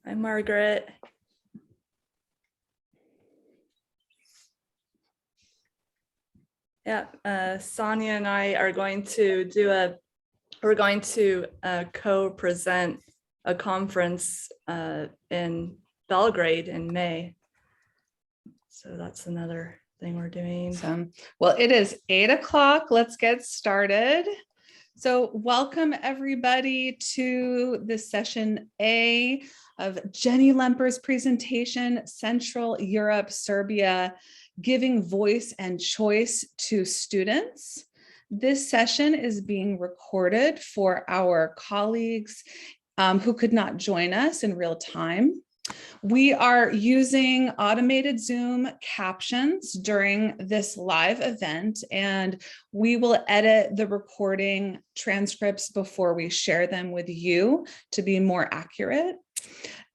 Hi, Margaret. Yeah, Sonia and I are going to co-present a conference in Belgrade in May. So that's another thing we're doing. Well, it is 8 o'clock. Let's get started. So welcome everybody to this session A of Jenny Lemper's presentation, Central Europe, Serbia, Giving Voice and Choice to Students. This session is being recorded for our colleagues who could not join us in real time. We are using automated Zoom captions during this live event, and we will edit the recording transcripts before we share them with you to be more accurate.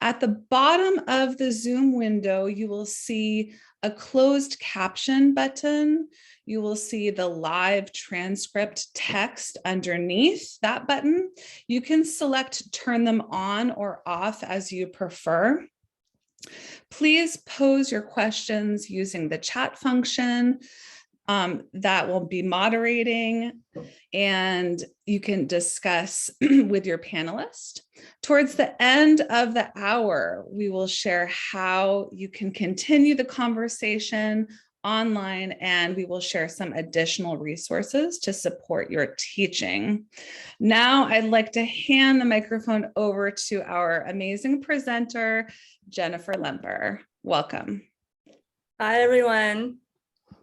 At the bottom of the Zoom window, you will see a closed caption button. You will see the live transcript text underneath that button. You can select turn them on or off as you prefer. Please pose your questions using the chat function that will be moderating, and you can discuss with your panelist. Towards the end of the hour, we will share how you can continue the conversation online, and we will share some additional resources to support your teaching. Now, I'd like to hand the microphone over to our amazing presenter, Jennifer Lemper. Welcome. Hi, everyone.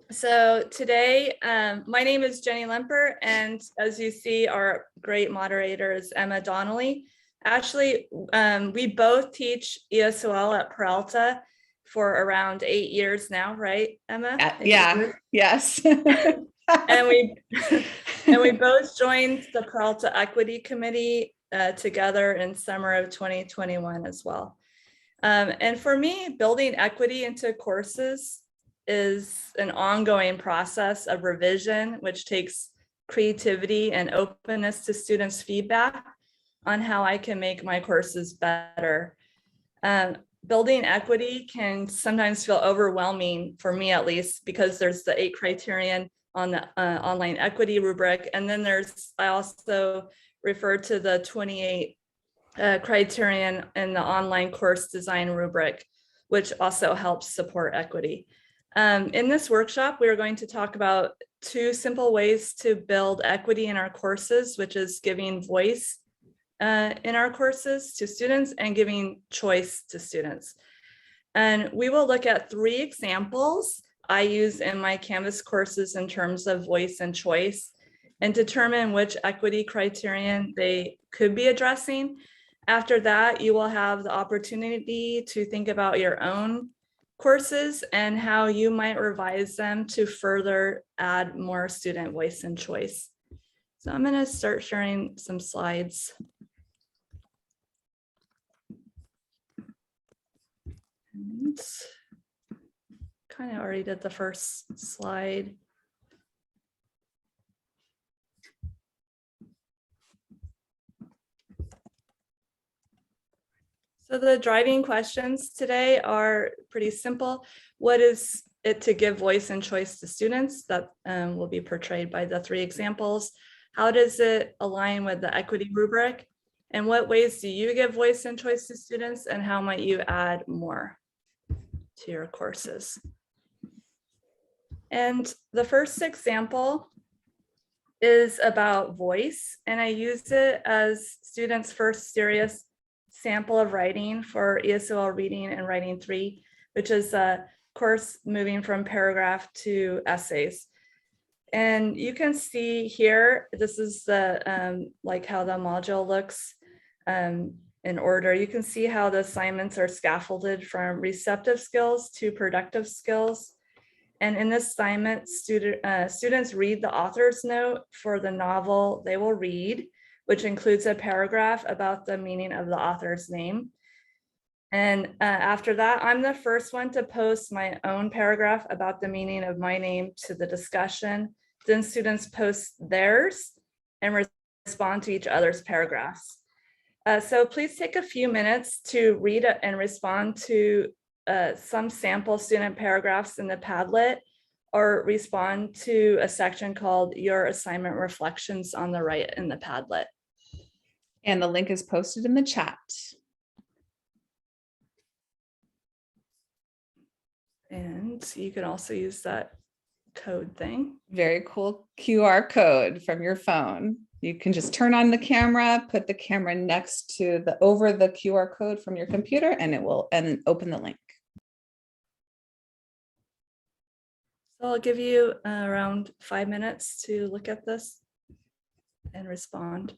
So today, my name is Jenny Lemper, and as you see, our great moderator is Emma Donnelly. Actually, we both teach ESOL at Peralta for around 8 years now, right, Emma? Yeah, yes. and we both joined the Peralta Equity Committee together in summer of 2021 as well. And for me, building equity into courses is an ongoing process of revision, which takes creativity and openness to students' feedback on how I can make my courses better. Building equity can sometimes feel overwhelming, for me at least, because there's the 8 criterion on the online equity rubric. And then I also refer to the 28 criterion in the online course design rubric, which also helps support equity. In this workshop, we are going to talk about 2 simple ways to build equity in our courses, which is giving voice in our courses to students and giving choice to students. And we will look at 3 examples I use in my Canvas courses in terms of voice and choice, and determine which equity criterion they could be addressing. After that, you will have the opportunity to think about your own courses and how you might revise them to further add more student voice and choice. So I'm going to start sharing some slides. And kind of already did the first slide. So the driving questions today are pretty simple. What is it to give voice and choice to students? That will be portrayed by the 3 examples. How does it align with the equity rubric? And what ways do you give voice and choice to students? And how might you add more to your courses? And the first example is about voice. And I use it as students' first serious sample of writing for ESOL Reading and Writing 3, which is a course moving from paragraph to essays. And you can see here, this is the like how the module looks in order. You can see how the assignments are scaffolded from receptive skills to productive skills. And in this assignment, students read the author's note for the novel they will read, which includes a paragraph about the meaning of the author's name. And after that, I'm the first one to post my own paragraph about the meaning of my name to the discussion. Then students post theirs and respond to each other's paragraphs. So please take a few minutes to read and respond to some sample student paragraphs in the Padlet, or respond to a section called Your Assignment Reflections on the right in the Padlet. And the link is posted in the chat. And you can also use that code thing. Very cool QR code from your phone. You can just turn on the camera, put the camera next to over the QR code from your computer, and it will open the link. So I'll give you around 5 minutes to look at this and respond.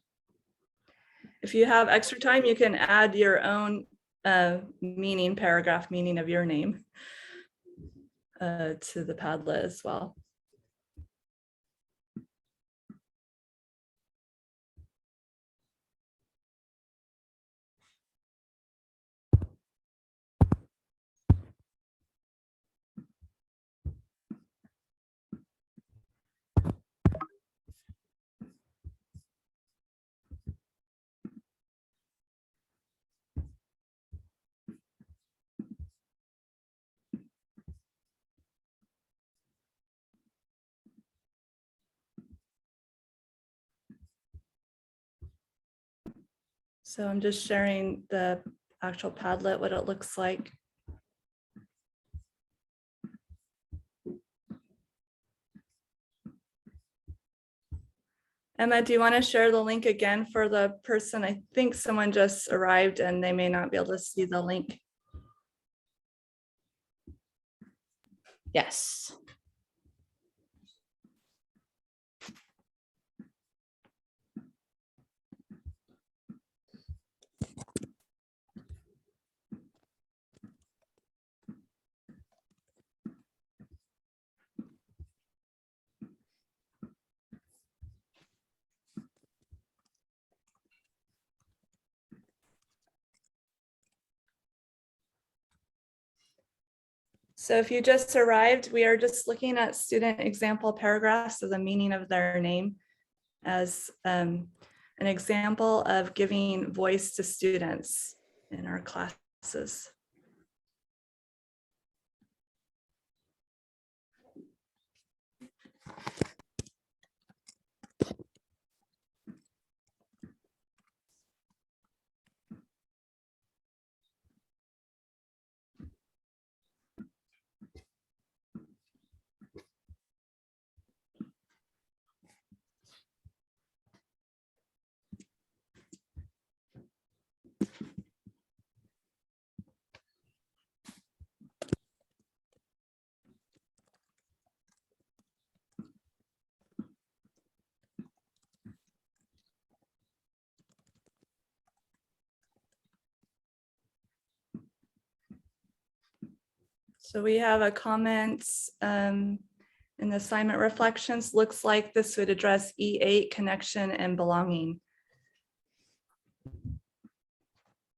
If you have extra time, you can add your own paragraph meaning of your name to the Padlet as well. So I'm just sharing the actual Padlet, what it looks like. Emma, do you want to share the link again for the person? I think someone just arrived and they may not be able to see the link. Yes. So if you just arrived, we are just looking at student example paragraphs of the meaning of their name as an example of giving voice to students in our classes. So we have a comment in the assignment reflections. Looks like this would address E8, connection and belonging.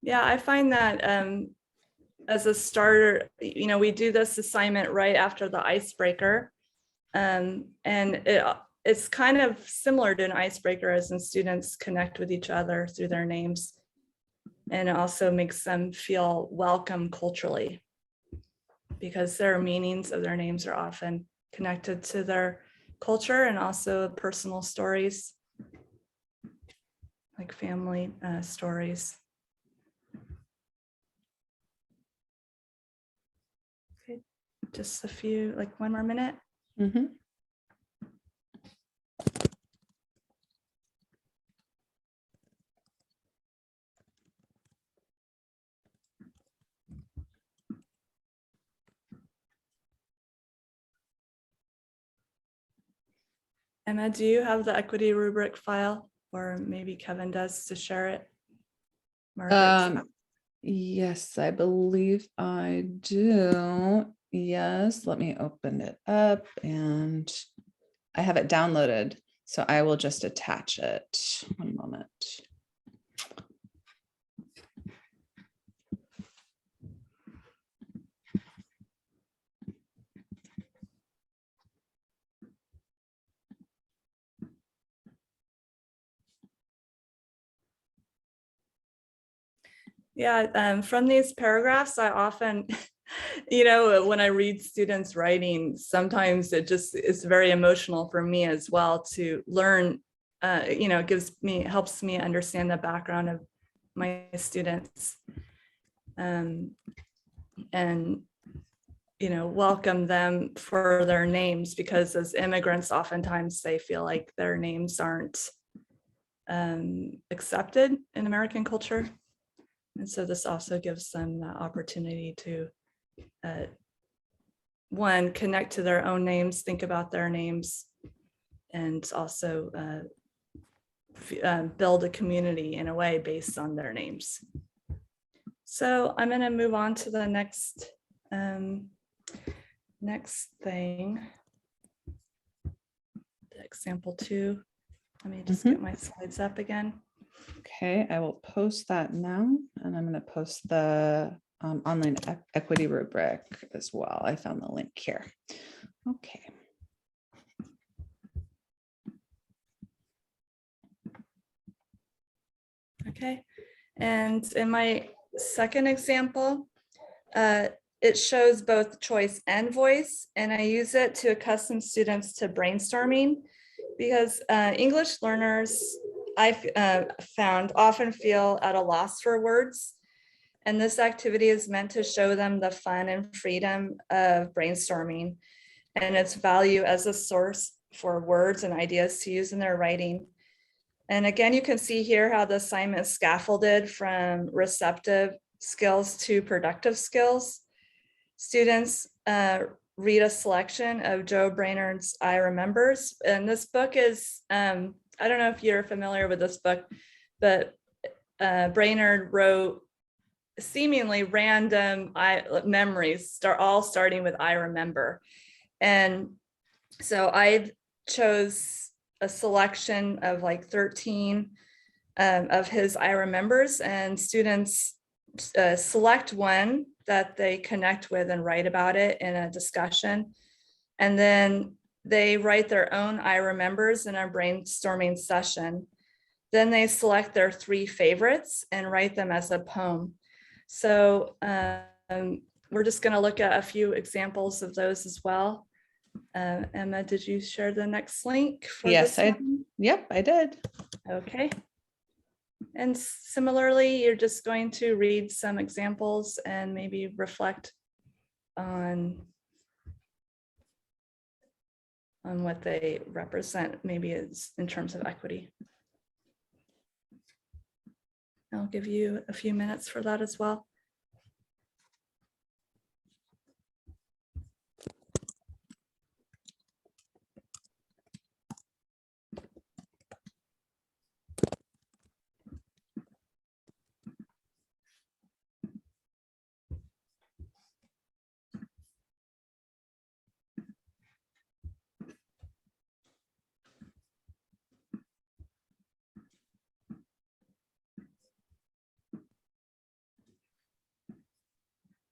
Yeah, I find that as a starter, we do this assignment right after the icebreaker. And it's kind of similar to an icebreaker, as in students connect with each other through their names. And it also makes them feel welcome culturally, because their meanings of their names are often connected to their culture and also personal stories, like family stories. Okay, just a few, like 1 more minute. Mm-hmm. Emma, do you have the equity rubric file, or maybe Kevin does, to share it? Yes, I believe I do. Yes, let me open it up, and I have it downloaded, so I will just attach it. 1 moment. Yeah, from these paragraphs, I often, you know, when I read students writing, sometimes it's very emotional for me as well to learn, you know, helps me understand the background of my students, and, you know, welcome them for their names, because as immigrants, oftentimes they feel like their names aren't accepted in American culture. And so this also gives them the opportunity to, one, connect to their own names, think about their names, and also build a community in a way based on their names. So I'm going to move on to the next thing. The example 2. Let me just get my slides up again. Okay, I will post that now, and I'm going to post the online equity rubric as well. I found the link here. Okay. Okay, and in my second example, it shows both choice and voice, and I use it to accustom students to brainstorming, because English learners, I found, often feel at a loss for words. And this activity is meant to show them the fun and freedom of brainstorming and its value as a source for words and ideas to use in their writing. And again, you can see here how the assignment is scaffolded from receptive skills to productive skills. Students read a selection of Joe Brainerd's I Remembers. And this book is, I don't know if you're familiar with this book, but Brainerd wrote seemingly random memories, all starting with I remember. And so I chose a selection of like 13 of his I remembers, and students select one that they connect with and write about it in a discussion. And then they write their own I remembers in a brainstorming session. Then they select their 3 favorites and write them as a poem. So we're just going to look at a few examples of those as well. Emma, did you share the next link for Yes, this one? Yep, I did. Okay. And similarly, you're just going to read some examples and maybe reflect on what they represent, maybe it's in terms of equity. I'll give you a few minutes for that as well.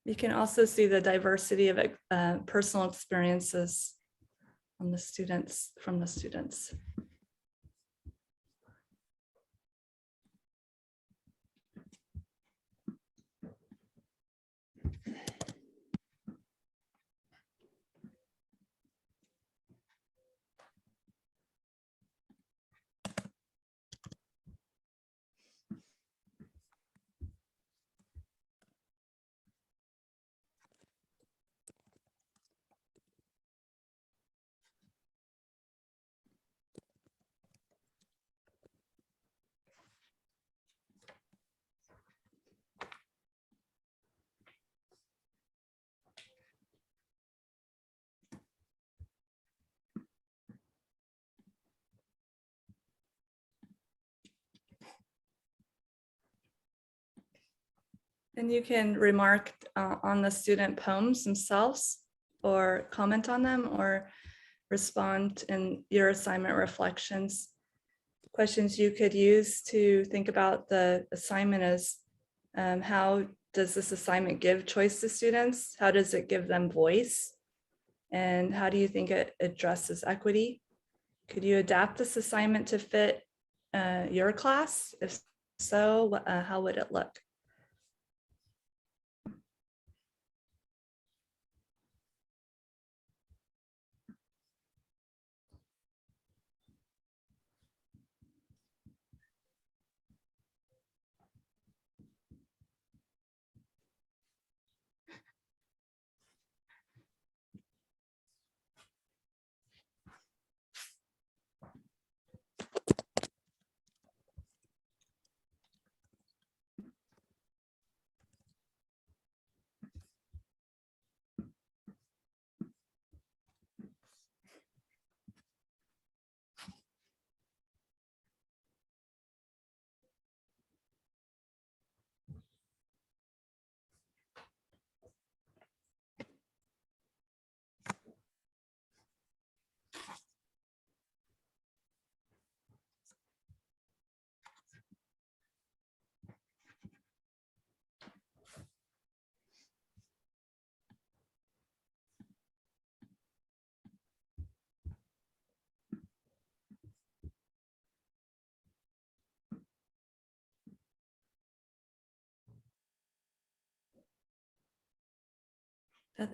You can also see the diversity of personal experiences on the students, from the students. And you can remark on the student poems themselves, or comment on them, or respond in your assignment reflections. Questions you could use to think about the assignment is, how does this assignment give choice to students? How does it give them voice? And how do you think it addresses equity? Could you adapt this assignment to fit your class? If so, how would it look?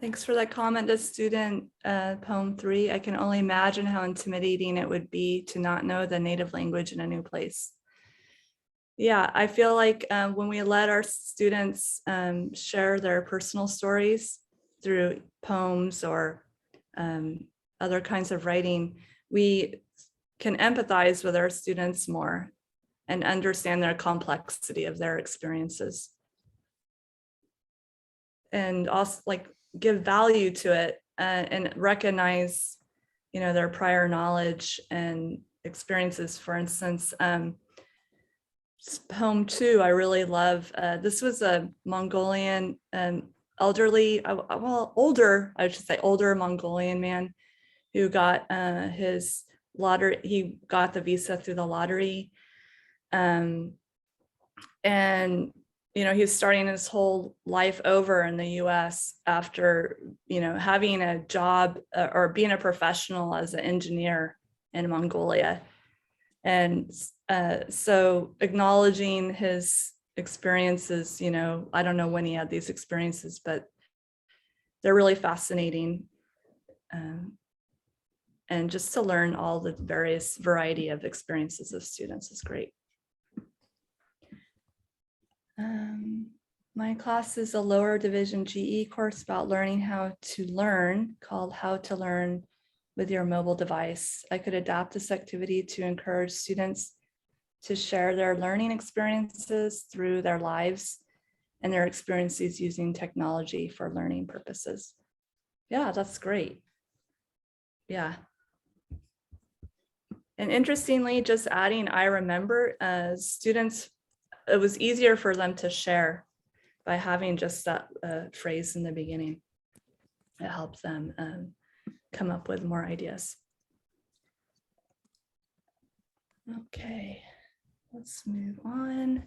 Thanks for that comment to student poem 3. I can only imagine how intimidating it would be to not know the native language in a new place. Yeah, I feel like when we let our students share their personal stories through poems or other kinds of writing, we can empathize with our students more and understand their complexity of their experiences. And also like give value to it and recognize, their prior knowledge and experiences. For instance, poem 2, I really love. This was a Mongolian elderly, older Mongolian man who got his lottery. He got the visa through the lottery. And he's starting his whole life over in the US after, having a job or being a professional as an engineer in Mongolia. And so acknowledging his experiences, I don't know when he had these experiences, but they're really fascinating. And just to learn all the various variety of experiences of students is great. My class is a lower division GE course about learning how to learn, called How to Learn with Your Mobile Device. I could adapt this activity to encourage students to share their learning experiences through their lives and their experiences using technology for learning purposes. Yeah, that's great. Yeah. And interestingly, just adding I remember, students, it was easier for them to share by having just that phrase in the beginning. It helped them come up with more ideas. Okay, let's move on.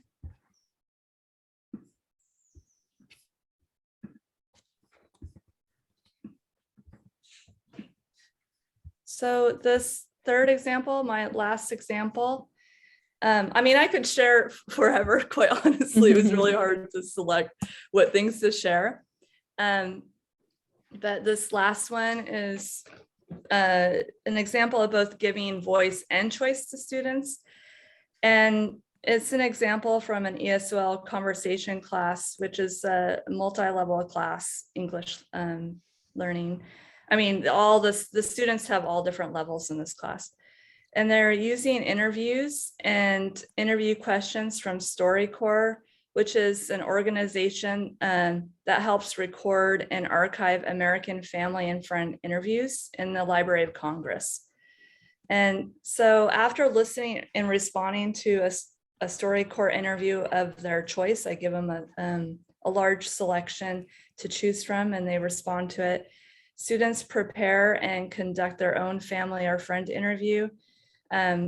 So this third example, my last example, I could share forever, quite honestly. It was really hard to select what things to share. But this last one is an example of both giving voice and choice to students. And it's an example from an ESOL conversation class, which is a multi-level class English learning. All the students have all different levels in this class. And they're using interviews and interview questions from StoryCorps, which is an organization that helps record and archive American family and friend interviews in the Library of Congress. And so after listening and responding to a StoryCorps interview of their choice, I give them a large selection to choose from and they respond to it. Students prepare and conduct their own family or friend interview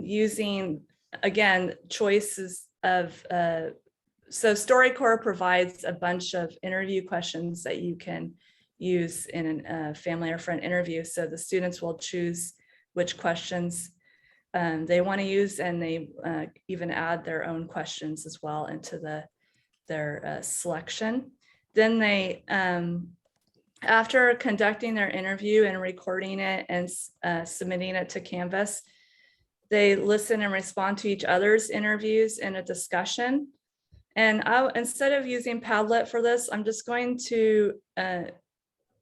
using, again, choices of, so StoryCorps provides a bunch of interview questions that you can use in a family or friend interview. So the students will choose which questions they want to use, and they even add their own questions as well into their selection. Then they, after conducting their interview and recording it and submitting it to Canvas, they listen and respond to each other's interviews in a discussion. And instead of using Padlet for this, I'm just going to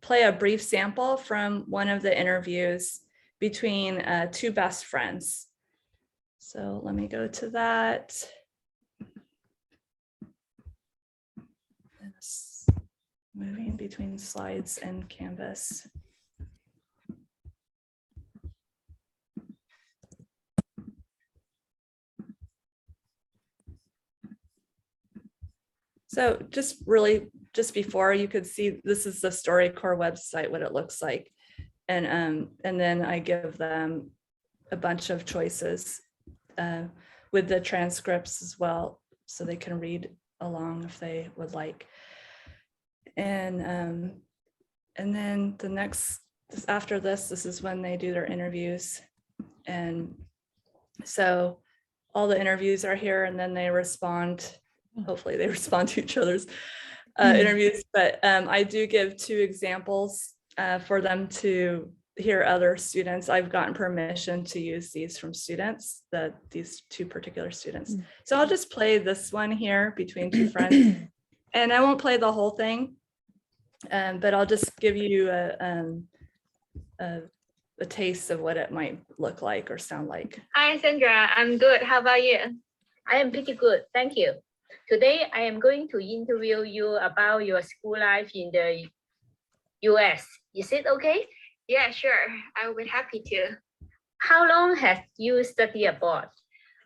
play a brief sample from one of the interviews between two best friends. So let me go to that. Moving between slides and Canvas. So just before, you could see this is the StoryCorps website, what it looks like. And then I give them a bunch of choices with the transcripts as well, so they can read along if they would like. And then the next, after this is when they do their interviews. And so all the interviews are here, and then they respond. Hopefully they respond to each other's interviews, but I do give 2 examples for them to hear other students. I've gotten permission to use these from students, these 2 particular students. So I'll just play this one here between 2 friends, and I won't play the whole thing, but I'll just give you a taste of what it might look like or sound like. Hi, Sandra. I'm good. How about you? I am pretty good. Thank you. Today, I am going to interview you about your school life in the US. Is it okay? Yeah, sure. I will be happy to. How long have you studied abroad?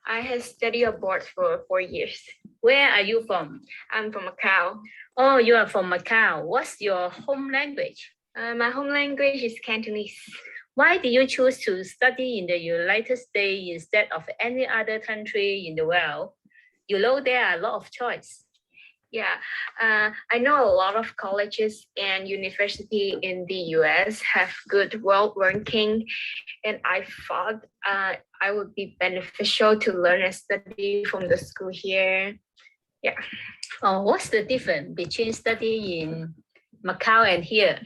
I have studied abroad for 4 years. Where are you from? I'm from Macau. Oh, you are from Macau. What's your home language? My home language is Cantonese. Why did you choose to study in the United States instead of any other country in the world? You know, there are a lot of choice. Yeah, I know a lot of colleges and university in the US have good world ranking, and I thought I would be beneficial to learn and study from the school here. Yeah. Oh, what's the difference between studying in Macau and here?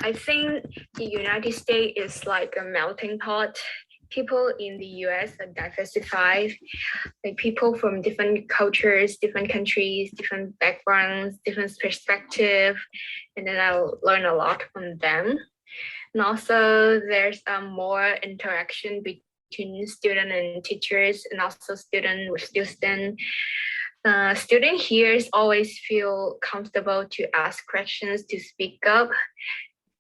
I think the United States is like a melting pot. People in the US are diversified, like people from different cultures, different countries, different backgrounds, different perspective, and then I'll learn a lot from them. And also there's more interaction between student and teachers, and also student with student. Student here always feel comfortable to ask questions, to speak up.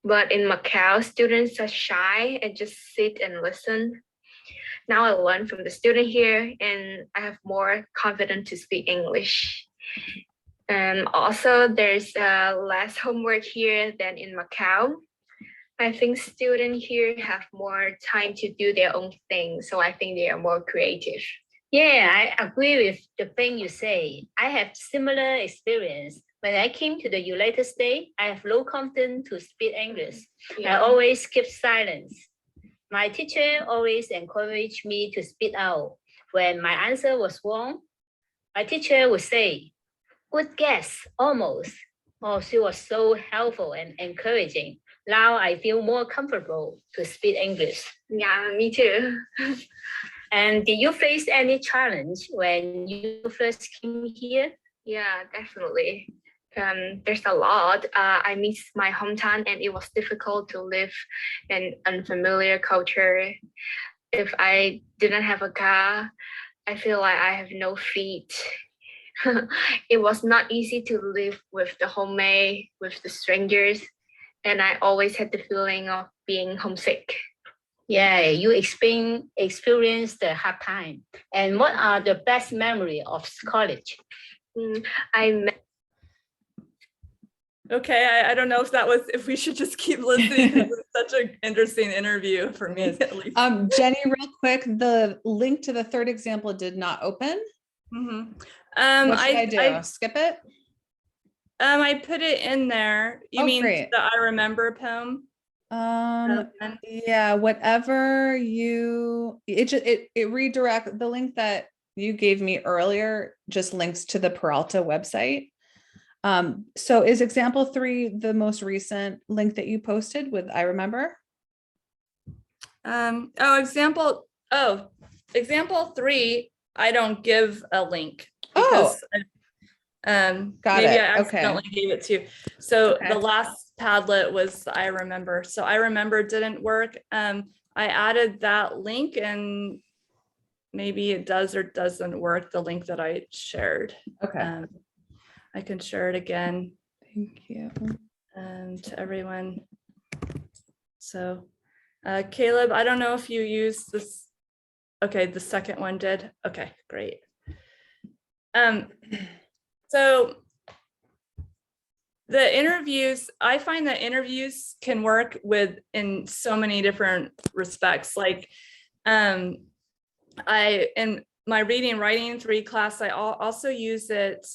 But in Macau, students are shy and just sit and listen. Now I learn from the student here, and I have more confidence to speak English. And also there's less homework here than in Macau. I think students here have more time to do their own thing, so I think they are more creative. Yeah, I agree with the thing you say. I have similar experience. When I came to the United States, I have low confidence to speak English. Yeah. I always keep silence. My teacher always encouraged me to speak out. When my answer was wrong, my teacher would say, "Good guess, almost." Oh, she was so helpful and encouraging. Now I feel more comfortable to speak English. Yeah, me too. And did you face any challenge when you first came here? Yeah, definitely. There's a lot. I miss my hometown, and it was difficult to live in unfamiliar culture. If I didn't have a car, I feel like I have no feet. It was not easy to live with the homemade, with the strangers, and I always had the feeling of being homesick. Yeah, you experienced the hard time. And what are the best memory of college? Okay, I don't know if we should just keep listening, because it's such an interesting interview for me at least. Jenny, real quick, the link to the 3rd example did not open. What should I do? Skip it? I put it in there. You mean great. the I Remember poem? Yeah, whatever it redirect the link that you gave me earlier just links to the Peralta website. So is example 3 the most recent link that you posted with I Remember? Example 3, I don't give a link because maybe I accidentally gave it to you. So the last Padlet was I Remember. So I Remember didn't work. I added that link, and maybe it does or doesn't work, the link that I shared. Okay. I can share it again. Thank you. To everyone. So Caleb, I don't know if you use this. Okay, the second one did. Okay, great. So the interviews, I find that interviews can work in so many different respects. Like in my reading writing 3 class, I also use it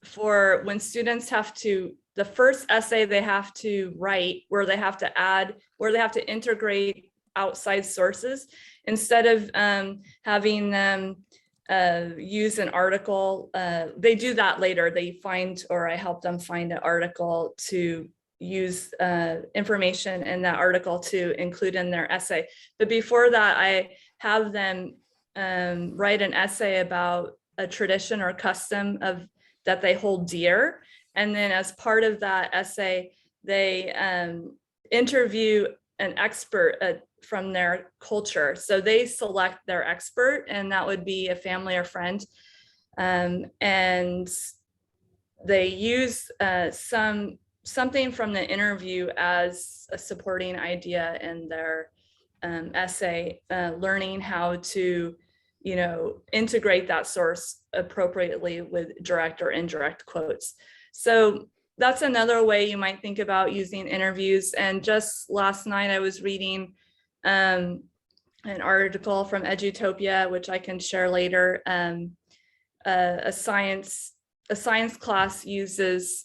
for when students have to, the first essay they have to write, where they have to integrate outside sources, instead of having them use an article. They do that later. They find, or I help them find an article to use information in that article to include in their essay. But before that, I have them write an essay about a tradition or custom of that they hold dear. And then as part of that essay, they interview an expert from their culture. So they select their expert, and that would be a family or friend. And they use something from the interview as a supporting idea in their essay, learning how to, integrate that source appropriately with direct or indirect quotes. So that's another way you might think about using interviews. And just last night I was reading an article from Edutopia, which I can share later. A science class uses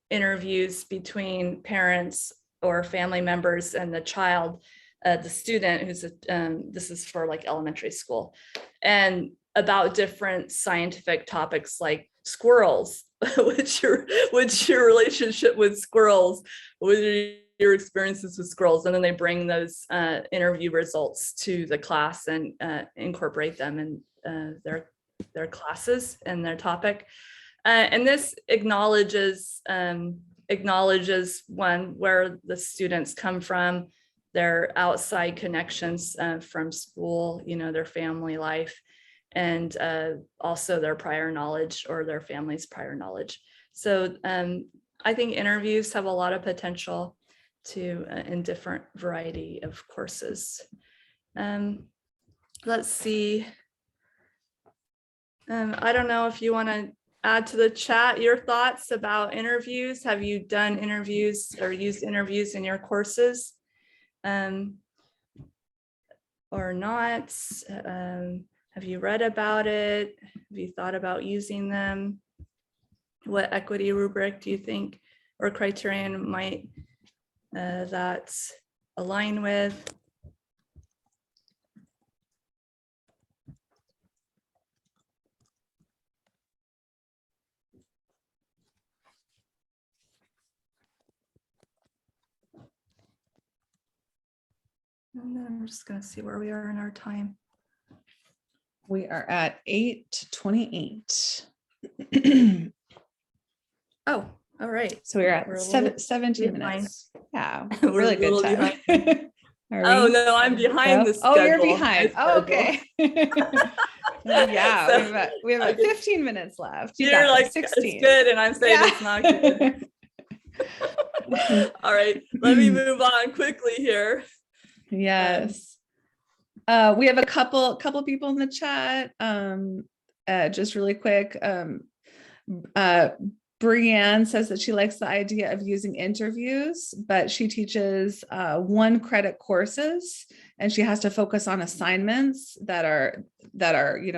interviews between parents or family members and the child, the student who's this is for like elementary school, and about different scientific topics like squirrels. What's your relationship with squirrels? What are your experiences with squirrels? And then they bring those interview results to the class and incorporate them in their classes and their topic. And this acknowledges one, where the students come from, their outside connections from school, their family life, and also their prior knowledge or their family's prior knowledge. So I think interviews have a lot of potential to in different variety of courses. Let's see. I don't know if you want to add to the chat your thoughts about interviews. Have you done interviews or used interviews in your courses or not? Have you read about it? Have you thought about using them? What equity rubric do you think or criterion might that align with? And then we're just going to see where we are in our time. We are at 8:28. Oh, all right. So we're at 17 behind. minutes. Yeah, We're really a little good time. Oh no, I'm behind the schedule. Oh, you're behind. Oh, okay. Yeah, So, we have 15 minutes left. You're like, 16. It's good, and I'm saying it's not good. All right, let me move on quickly here. Yes. We have a couple people in the chat. Just really quick. Brianne says that she likes the idea of using interviews, but she teaches 1 credit courses, and she has to focus on assignments that are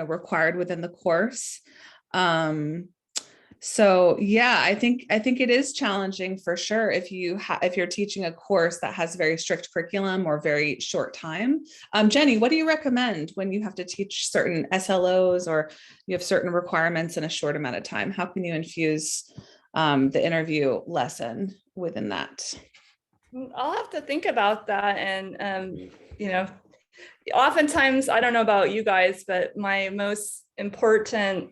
required within the course. So yeah, I think it is challenging for sure if you're teaching a course that has very strict curriculum or very short time. Jenny, what do you recommend when you have to teach certain SLOs or you have certain requirements in a short amount of time? How can you infuse the interview lesson within that? I'll have to think about that. And oftentimes, I don't know about you guys, but my most important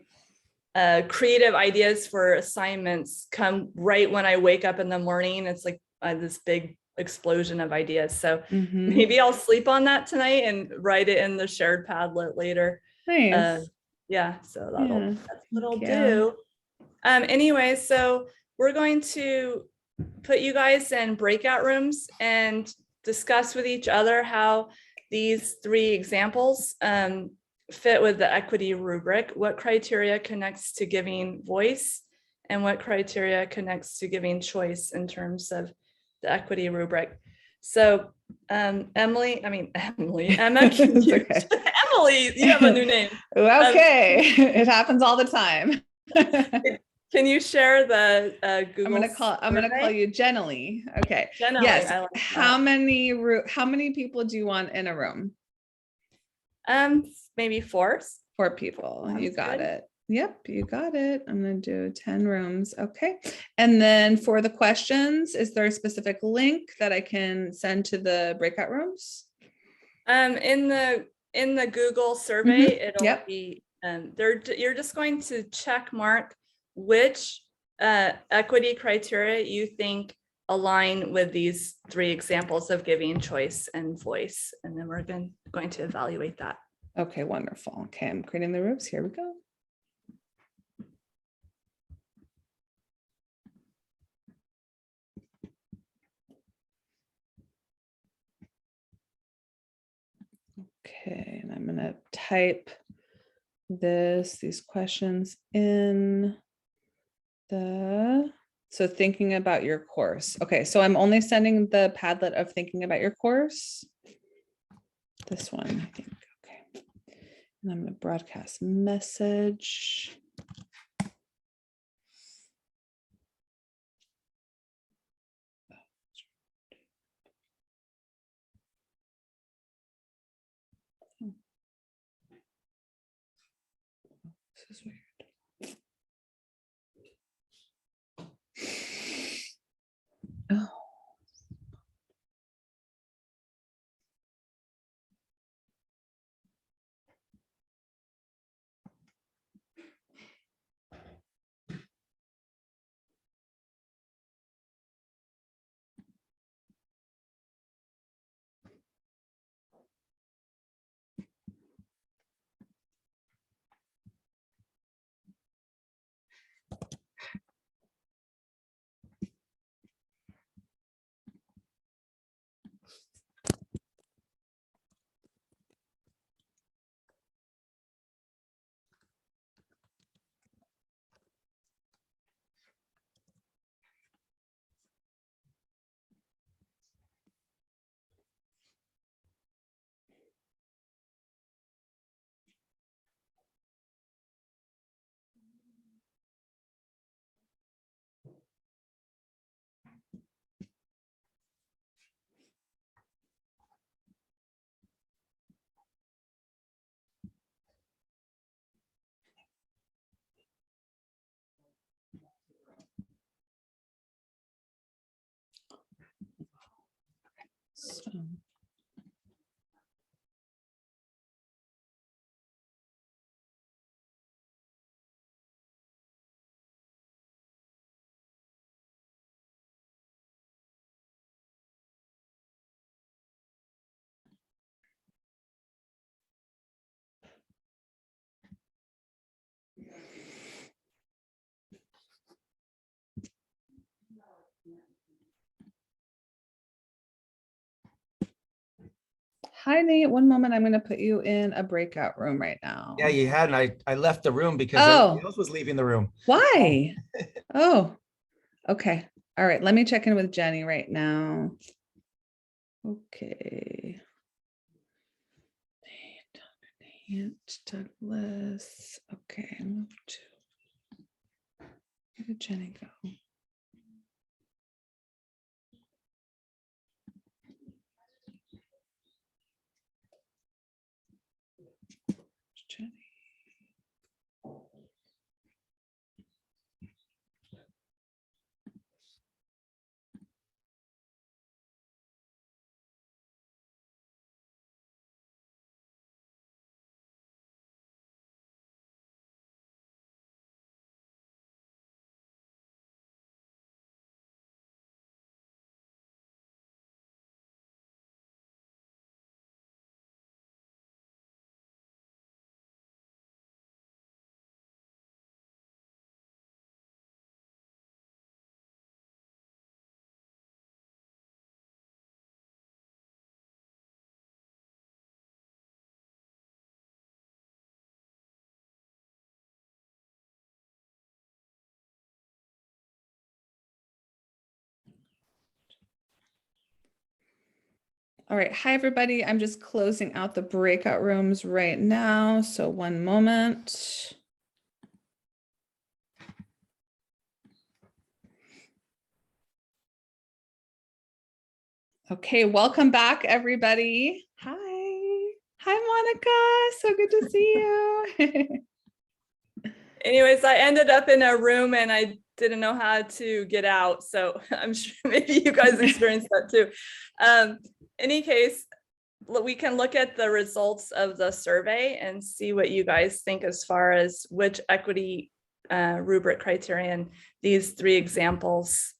creative ideas for assignments come right when I wake up in the morning. It's like this big explosion of ideas. So maybe I'll sleep on that tonight and write it in the shared Padlet later. Nice. Yeah, so that's what I'll do. Anyway, so we're going to put you guys in breakout rooms and discuss with each other how these 3 examples fit with the equity rubric. What criteria connects to giving voice and what criteria connects to giving choice in terms of the equity rubric. So Emma, okay. Emily, you have a new name. Okay, it happens all the time. Can you share the Google? I'm gonna call you Jenny. Okay. Jenny, yes. I like how many people do you want in a room? Maybe 4. 4 people. You Sounds got good. it. Yep, you got it. I'm going to do 10 rooms. Okay. And then for the questions, is there a specific link that I can send to the breakout rooms? In the Google survey, it'll Yep. be you're just going to check mark which equity criteria you think align with these 3 examples of giving choice and voice, and then we're going to evaluate that. Okay, wonderful. Okay, I'm creating the rooms. Here we go. Okay, and I'm going to type these questions in so thinking about your course. Okay, so I'm only sending the Padlet of thinking about your course. This one, I think. Okay. And I'm going to broadcast message. This is weird. Oh. So. Hi, Nate. One moment. I'm going to put you in a breakout room right now. Yeah, you had, and I left the room because everybody else was leaving the room. Why? Oh, okay. All right. Let me check in with Jenny right now. Okay. Douglas. Okay. Move to. Where did Jenny go? Jenny. All right. Hi, everybody. I'm just closing out the breakout rooms right now. So one moment. Okay. Welcome back, everybody. Hi. Hi, Monica. So good to see you. Anyways, I ended up in a room and I didn't know how to get out. So I'm sure maybe you guys experienced that too. Any case, we can look at the results of the survey and see what you guys think as far as which equity rubric criterion these three examples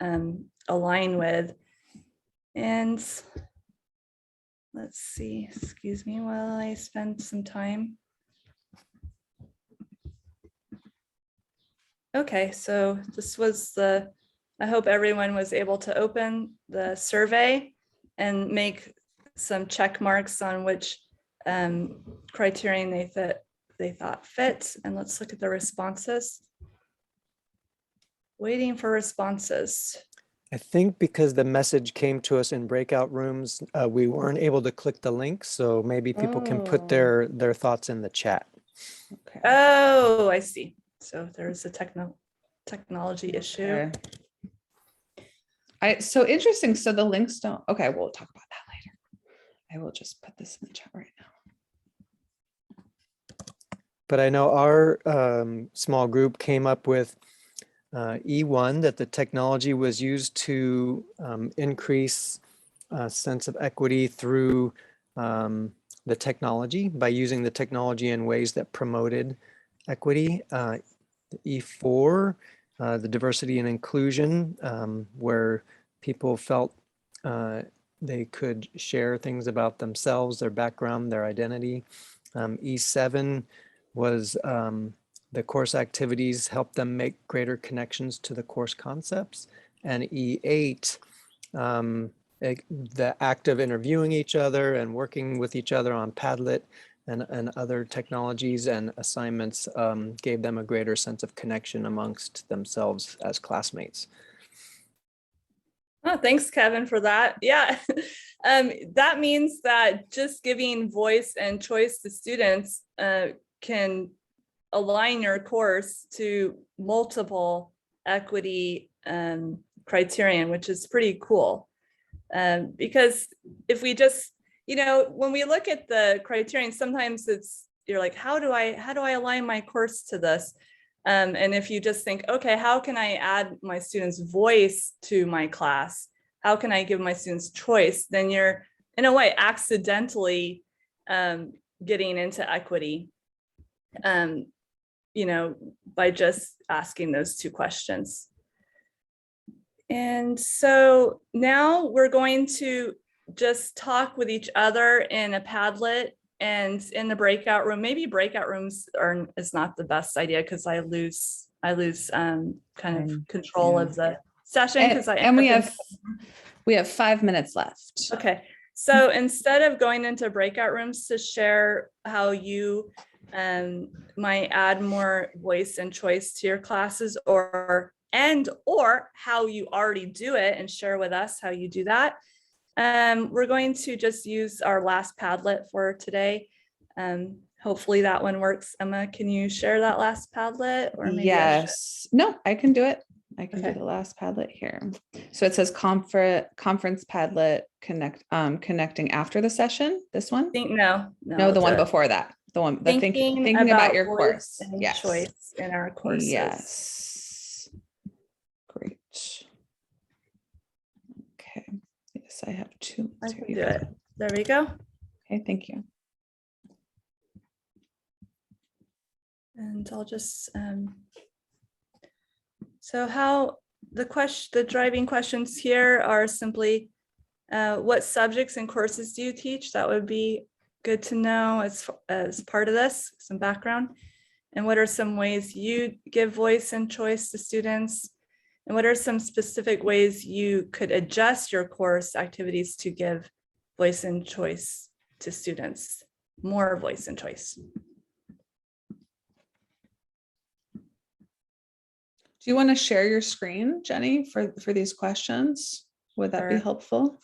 align with. And let's see, excuse me while I spend some time. Okay, so this was I hope everyone was able to open the survey and make some check marks on which criterion they thought fit. And let's look at the responses. Waiting for responses. I think because the message came to us in breakout rooms, we weren't able to click the link. So maybe people can put their thoughts in the chat. Okay. Oh, I see. So there's a technology issue. Okay. So interesting. So the links don't. Okay, we'll talk about that later. I will just put this in the chat right now. But I know our small group came up with E1, that the technology was used to increase a sense of equity through the technology by using the technology in ways that promoted equity. E4, the diversity and inclusion, where people felt they could share things about themselves, their background, their identity. E7 was the course activities helped them make greater connections to the course concepts. And E8, the act of interviewing each other and working with each other on Padlet and other technologies and assignments gave them a greater sense of connection amongst themselves as classmates. Oh, thanks, Kevin, for that. Yeah, that means that just giving voice and choice to students can align your course to multiple equity criterion, which is pretty cool. Because if we just, when we look at the criterion, sometimes you're like, how do I align my course to this? And if you just think, okay, how can I add my students' voice to my class? How can I give my students choice? Then you're, in a way, accidentally getting into equity, by just asking those two questions. And so now we're going to just talk with each other in a Padlet and in the breakout room. Maybe breakout rooms is not the best idea because I lose kind of control of the session because and we have 5 minutes left. Okay, so instead of going into breakout rooms to share how you might add more voice and choice to your classes or how you already do it and share with us how you do that. We're going to just use our last Padlet for today. Hopefully that one works. Emma, can you share that last Padlet? Or maybe yes. No, I can do it. I can do the last Padlet here. So it says conference Padlet connecting after the session. This one? No, the one before that. The one thinking about your course. Yes. Choice in our courses. Yes. Great. Okay. Yes, I have two. I can do it. There we go. Okay, thank you. And I'll just so how the driving questions here are simply what subjects and courses do you teach? That would be good to know as part of this, some background. And what are some ways you give voice and choice to students? And what are some specific ways you could adjust your course activities to give voice and choice to students? More voice and choice. Do you want to share your screen, Jenny, for these questions? Would that be helpful?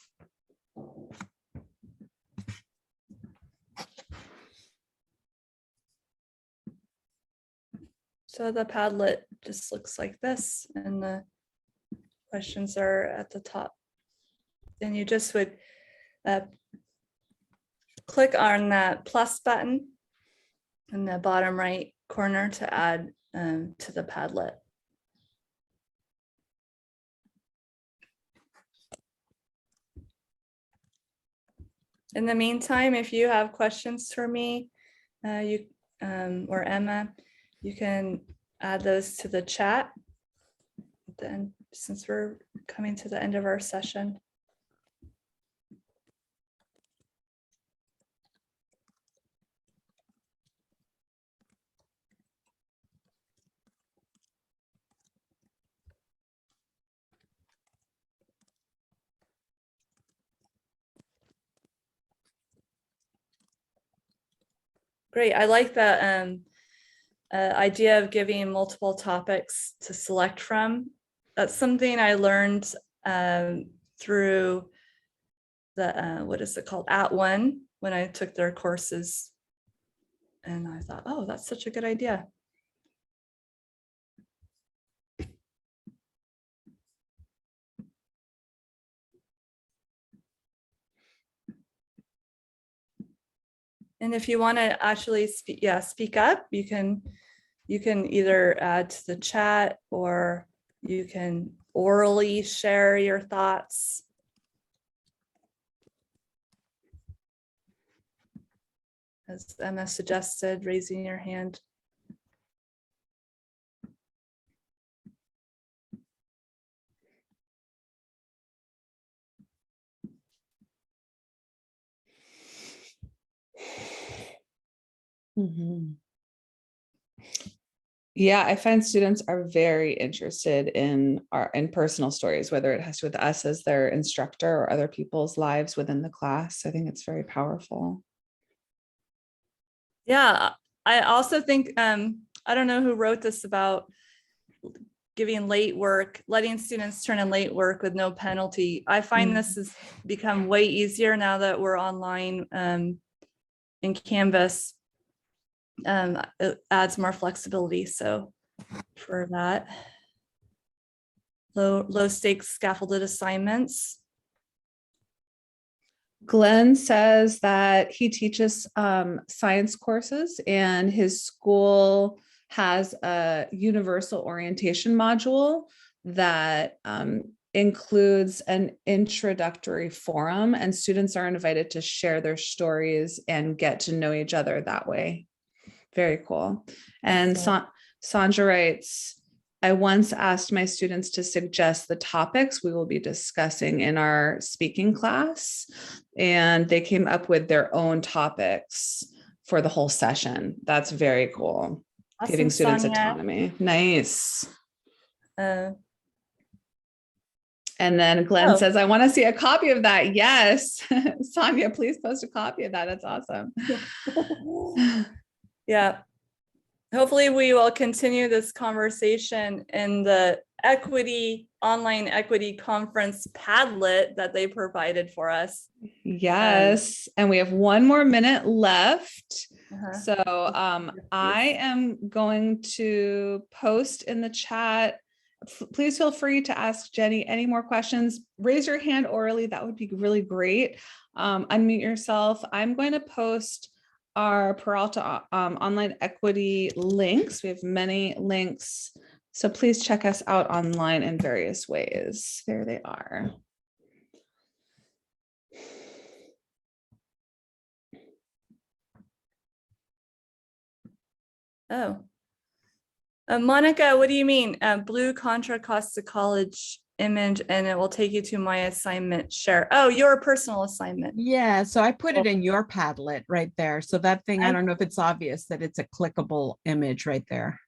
So the Padlet just looks like this, and the questions are at the top. Then you just would click on that plus button in the bottom right corner to add to the Padlet. In the meantime, if you have questions for me, or Emma, you can add those to the chat. Then, since we're coming to the end of our session. Great. I like that idea of giving multiple topics to select from. That's something I learned through the, what is it called? @ONE, when I took their courses. And I thought, oh, that's such a good idea. And if you want to actually speak up, you can either add to the chat or you can orally share your thoughts. As Emma suggested, raising your hand. Mm-hmm. Yeah, I find students are very interested in personal stories, whether it has to do with us as their instructor or other people's lives within the class. I think it's very powerful. Yeah, I also think, I don't know who wrote this about giving late work, letting students turn in late work with no penalty. I find this has become way easier now that we're online in Canvas. It adds more flexibility. So for that, low stakes scaffolded assignments. Glenn says that he teaches science courses and his school has a universal orientation module that includes an introductory forum, and students are invited to share their stories and get to know each other that way. Very cool. And Sandra writes, I once asked my students to suggest the topics we will be discussing in our speaking class, and they came up with their own topics for the whole session. That's very cool. Awesome, Giving students Sonia. autonomy. Nice. And then Glenn says, I want to see a copy of that. Yes. Sonia, please post a copy of that. That's awesome. Yeah. Hopefully we will continue this conversation in the online equity conference Padlet that they provided for us. Yes. And we have 1 more minute left. So I am going to post in the chat. Please feel free to ask Jenny any more questions. Raise your hand orally. That would be really great. Unmute yourself. I'm going to post our Peralta online equity links. We have many links. So please check us out online in various ways. There they are. Oh. Monica, what do you mean? Blue Contra Costa College image, and it will take you to my assignment share. Oh, your personal assignment. Yeah, so I put it in your Padlet right there. So that thing, I don't know if it's obvious that it's a clickable image right there.